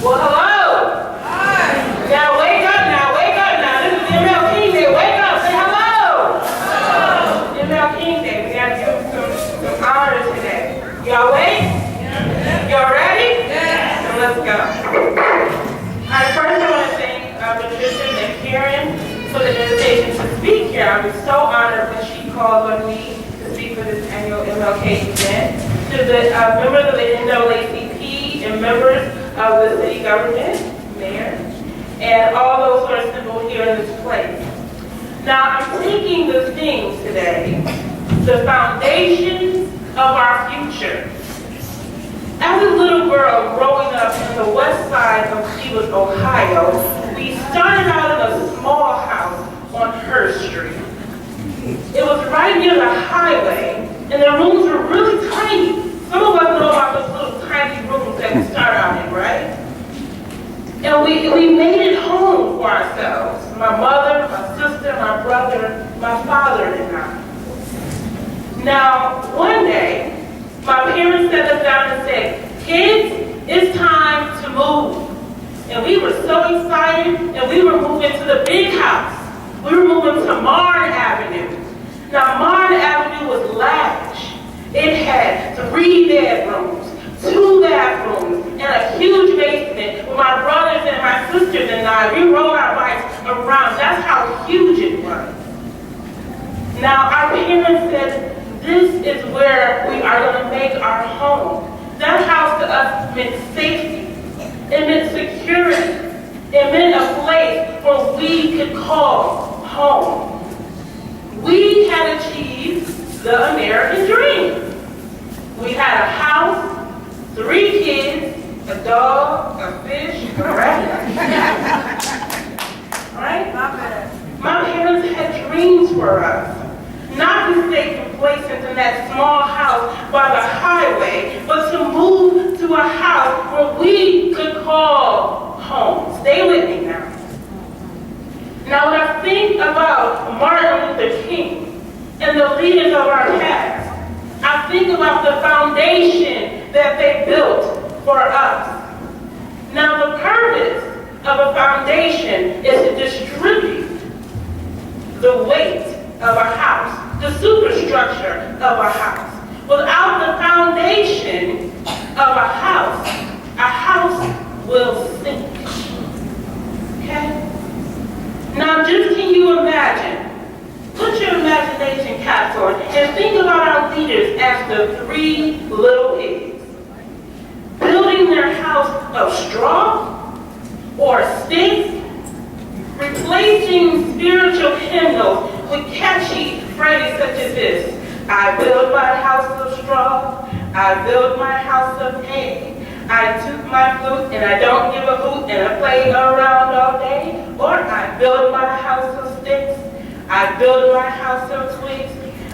Well, hello. Hi. Now wake up now, wake up now. This is MLK Day. Wake up, say hello. Hello. MLK Day. We got to give some honor today. Y'all awake? Yeah. Y'all ready? Yeah. So let's go. First I want to thank Patricia and Karen for the invitation to speak here. I was so honored when she called on me to speak for this annual MLK event. To the members of the NAACP and members of the city government, mayor, and all those who are assembled here in this place. Now, I'm taking the theme today, the foundations of our future. As a little girl growing up in the west side of Cleveland, Ohio, we started out in a small house on Hurst Street. It was right near the highway, and the rooms were really tiny. Some of us know about those little tiny rooms that we start out in, right? And we made it home for ourselves. My mother, my sister, my brother, my father, and I. Now, one day, my parents sat us down and said, kids, it's time to move. And we were so excited, and we were moving to the big house. We were moving to Marne Avenue. Now, Marne Avenue was lavish. It had 3 bedrooms, 2 bathrooms, and a huge basement where my brothers and my sisters and I, we rode our bikes around. That's how huge it was. Now, our parents said, this is where we are going to make our home. That house to us meant safety. It meant security. It meant a place where we could call home. We had achieved the American dream. We had a house, 3 kids, a dog, a fish, a rat. Right? My parents had dreams for us. Not to stay complacent in that small house by the highway, but to move to a house where we could call home. Stay with me now. Now, when I think about Martin Luther King and the leaders of our past, I think about the foundation that they built for us. Now, the purpose of a foundation is to distribute the weight of a house, the superstructure of a house. Without the foundation of a house will sink. Okay? Now, just can you imagine? Put your imagination caps on and think about our leaders as the 3 little pigs. Building their house of straw or sticks, replacing spiritual hymnals with catchy phrases such as this. I build my house of straw, I build my house of hay, I toot my flute and I don't give a hoot and I play around all day. Or I build my house of sticks, I build my house of twigs,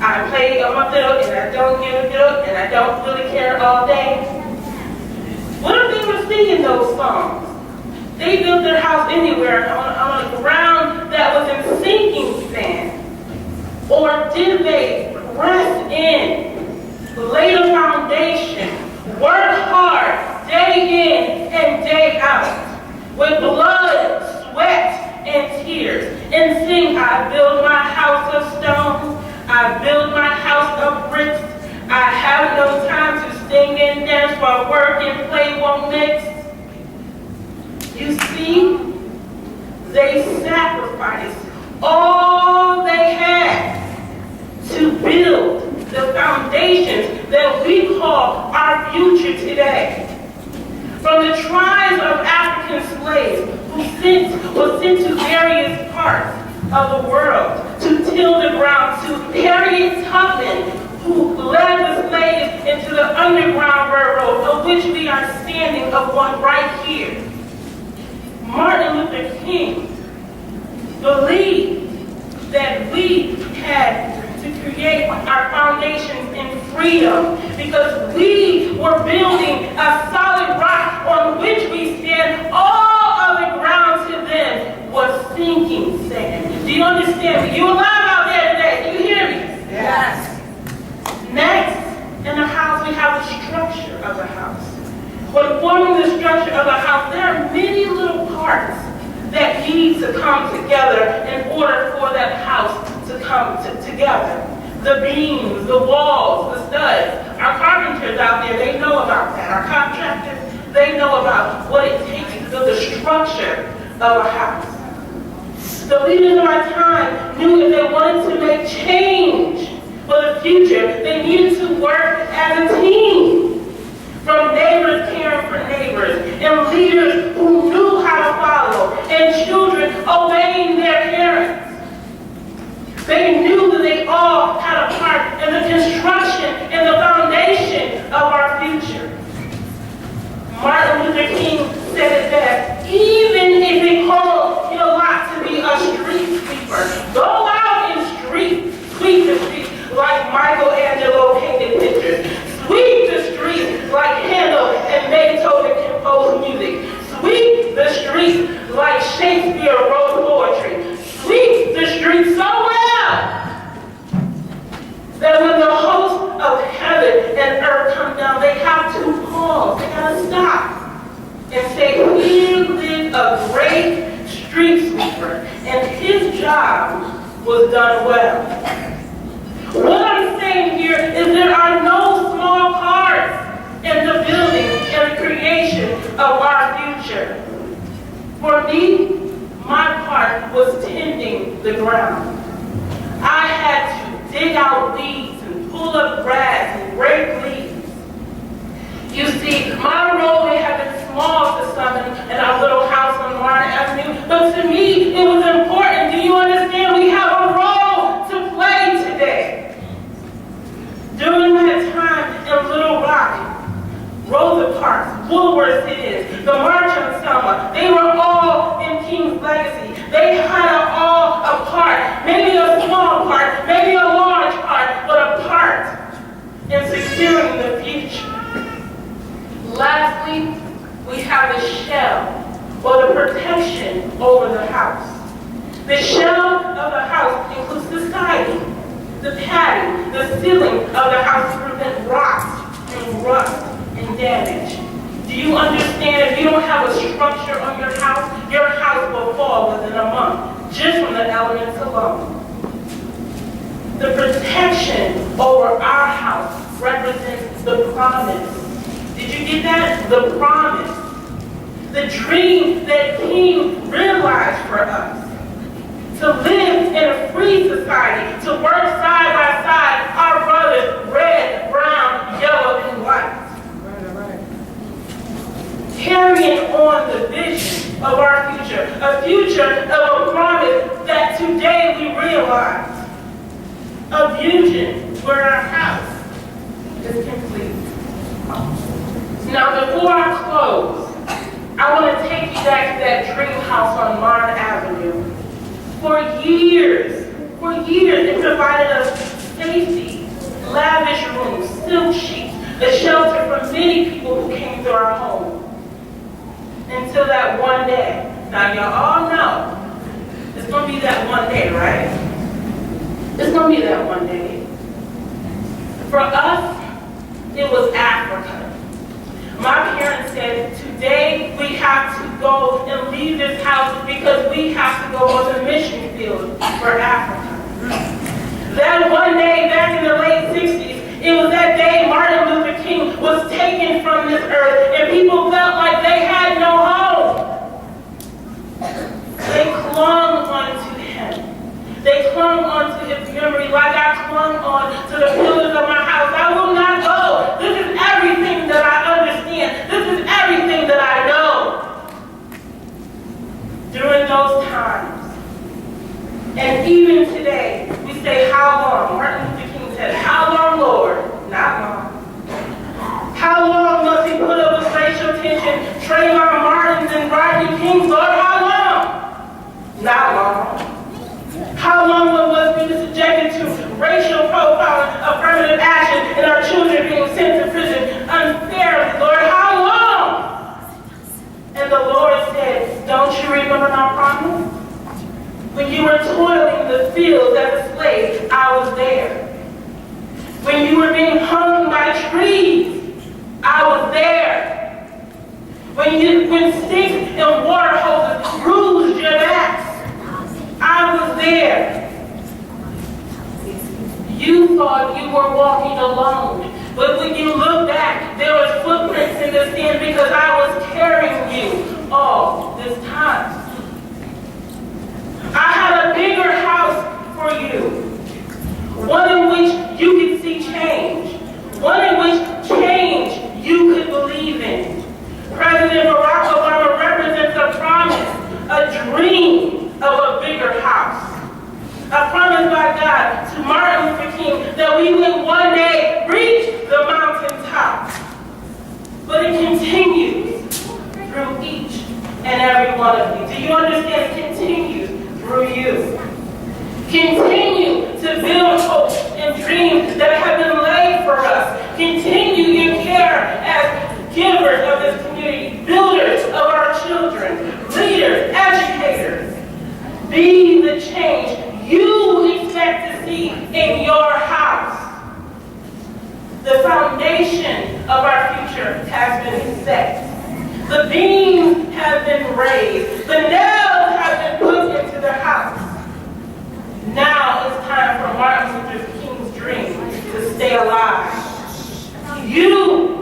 I play on my fiddle and I don't give a fiddle and I don't really care all day. What if they were singing those songs? They built their house anywhere on a ground that was in sinking sand. Or did they rest in, lay the foundation, work hard, day in and day out, with blood, sweat, and tears, and sing, I build my house of stone, I build my house of bricks, I have no time to sing and dance while work and play won't mix. You see, they sacrificed all they had to build the foundations that we call our future today. From the tribes of African slaves who were sent to various parts of the world to till the ground, to Harriet Tubman, who led the slaves into the Underground Railroad, of which we are standing of one right here. Martin Luther King believed that we had to create our foundations in freedom because we were building a solid rock on which we stand. All other ground to them was sinking sand. Do you understand me? You alive out there today? Do you hear me? Yes. Next, in the house, we have the structure of the house. When forming the structure of a house, there are many little parts that need to come together in order for that house to come together. The beams, the walls, the studs. Our carpenters out there, they know about that. Our contractors, they know about what it takes to build the structure of a house. The leaders of our time knew if they wanted to make change for the future, they needed to work as a team. From neighbors caring for neighbors, and leaders who knew how to follow, and children obeying their parents. They knew that they all had a part in the construction and the foundation of our future. Martin Luther King said it best, even if it calls you a lot to be a street sweeper, go out and sweep the streets like Michelangelo painted pictures. Sweep the streets like Handel and Beethoven composed music. Sweep the streets like Shakespeare wrote poetry. Sweep the streets so well that when the hosts of heaven and earth come down, they have to pause. They gotta stop and say, here lived a great street sweeper, and his job was done well. What I'm saying here is there are no small parts in the building and the creation of our future. For me, my part was tending the ground. I had to dig out weeds and pull up grass and break leaves. You see, my role may have been small to some in our little house on Martin Avenue, but to me, it was important. Do you understand? We have a role to play today. During that time in Little Rock, Rosa Parks, Woolworth Cities, the March on Selma, they were all in King's legacy. They had all a part, maybe a small part, maybe a large part, but a part in securing the future. Lastly, we have the shell, or the protection over the house. The shell of the house includes the siding, the padding, the ceiling of the house to prevent rot and rust and damage. Do you understand if you don't have a structure on your house will fall within a month, just from the elements alone. The protection over our house represents the promise. Did you get that? The promise. The dream that King realized for us. To live in a free society, to work side by side, our brothers, red, brown, yellow, and white. Right. Carrying on the vision of our future, a future of a promise that today we realize. A vision where our house is complete. Now, before I close, I want to take you back to that dream house on Martin Avenue. For years, it provided us safety, lavish rooms, silk sheets, a shelter for many people who came to our home. Until that one day. Now, y'all all know, it's going to be that one day, right? It's going to be that one day. For us, it was Africa. My parents said, today we have to go and leave this house because we have to go on the mission field for Africa. That one day back in the late 60s, it was that day Martin Luther King was taken from this earth and people felt like they had no home. They clung onto him. They clung onto his memory like I clung on to the pillars of my house. I will not go. This is everything that I understand. This is everything that I know. During those times, and even today, we say, how long? Martin Luther King said, how long, Lord? Not long. How long must he put up with racial tension, Trayvon Martins and Rodney Kings? Lord, how long? Not long. How long must we be subjected to racial profiling, affirmative action, and our children being sent to prison unfairly? Lord, how long? And the Lord said, don't you remember my promise? When you were toiling in the fields as a When sticks and water hoses bruised your backs, I was there. You thought you were walking alone, but when you look back, there was footprints in the sand because I was carrying you all this time. I had a bigger house for you, one in which you could see change, one in which change you could believe in. President Barack Obama represents a promise, a dream of a bigger house. A promise by God to Martin Luther King that we would one day reach the mountaintop. But it continues through each and every one of you. Do you understand? It continues through you. Continue to build hopes and dreams that have been laid for us. Continue your care as givers of this community, builders of our children, leaders, educators. Be the change you expect to see in your house. The foundation of our future has been set. The beams have been raised. The nails have been put into the house. Now it's time for Martin Luther King's dream to stay alive. You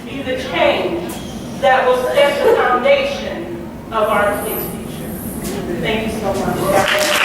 be the change that will set the foundation of our kids' future. Thank you so much.